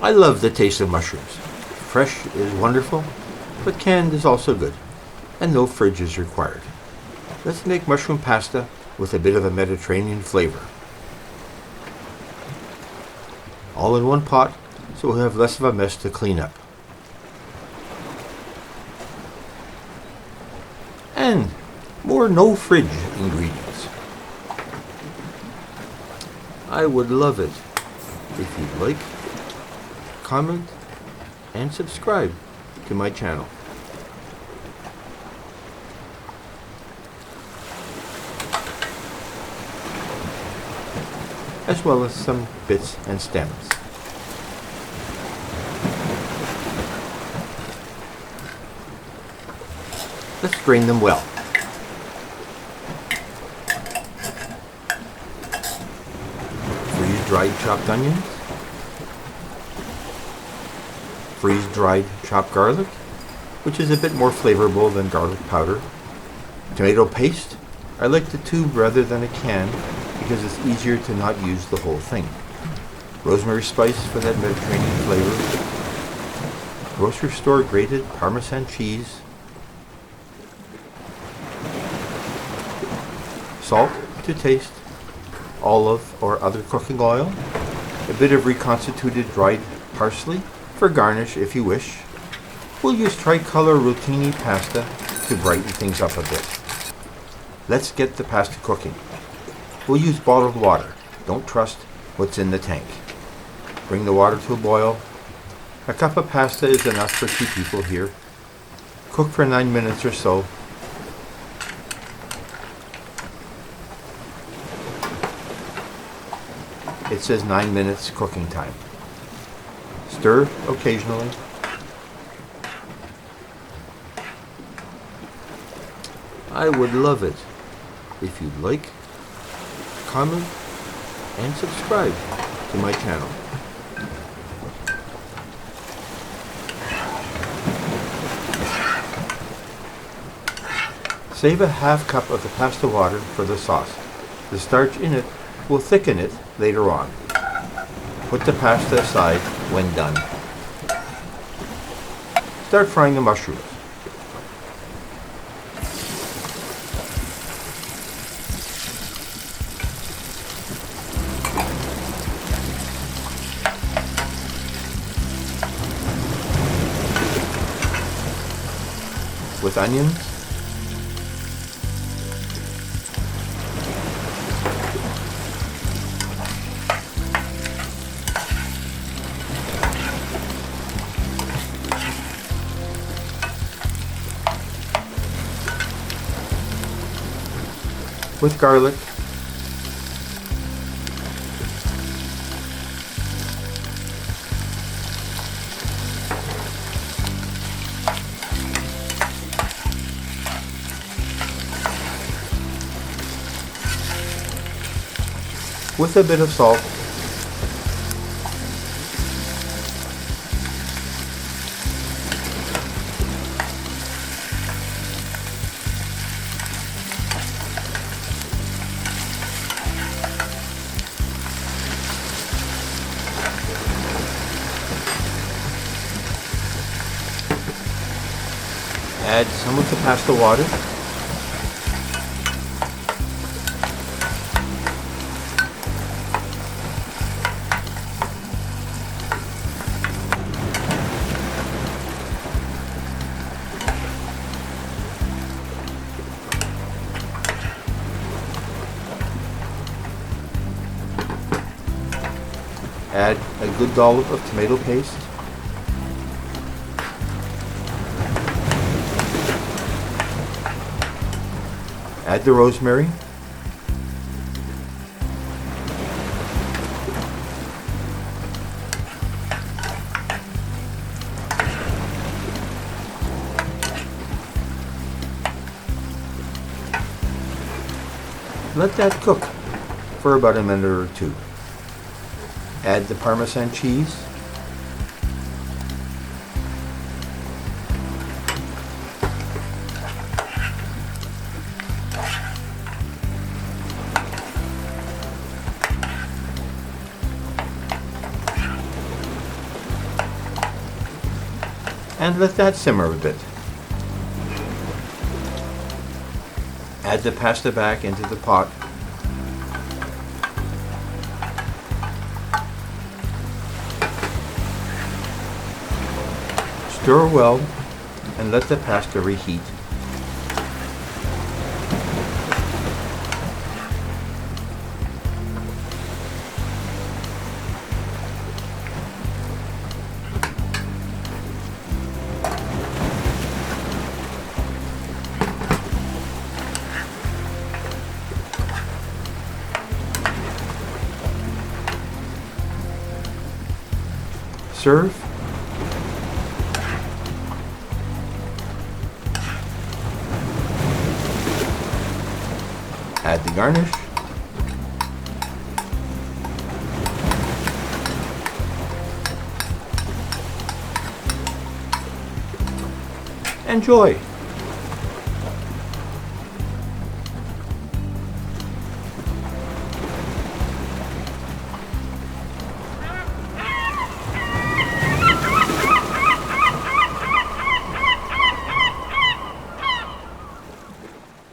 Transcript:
I love the taste of mushrooms. Fresh is wonderful, but canned is also good, and no fridge is required. Let's make mushroom pasta with a bit of a Mediterranean flavor. All in one pot, so we'll have less of a mess to clean up. And more no fridge ingredients. I would love it if you'd like, comment, and subscribe to my channel. As well as some bits and stems. Let's drain them well. Freeze-dried chopped onions. Freeze-dried chopped garlic, which is a bit more flavorful than garlic powder. Tomato paste. I like the tube rather than a can because it's easier to not use the whole thing. Rosemary spice for that Mediterranean flavor. Grocery store grated parmesan cheese. Salt to taste. Olive or other cooking oil. A bit of reconstituted dried parsley for garnish if you wish. We'll use tricolor rotini pasta to brighten things up a bit. Let's get the pasta cooking. We'll use bottled water. Don't trust what's in the tank. Bring the water to a boil. A cup of pasta is enough for 2 people here. Cook for 9 minutes or so. It says 9 minutes cooking time. Stir occasionally. I would love it if you'd like, comment, and subscribe to my channel. Save a half cup of the pasta water for the sauce. The starch in it will thicken it later on. Put the pasta aside when done. Start frying the mushrooms. With onions, with garlic, with a bit of salt, add some of the pasta water, add a good dollop of tomato paste, add the rosemary, let that cook for about a minute or 2. Add the parmesan cheese, and let that simmer a bit. Add the pasta back into the pot. Stir well and let the pasta reheat. Serve. Add the garnish. Enjoy!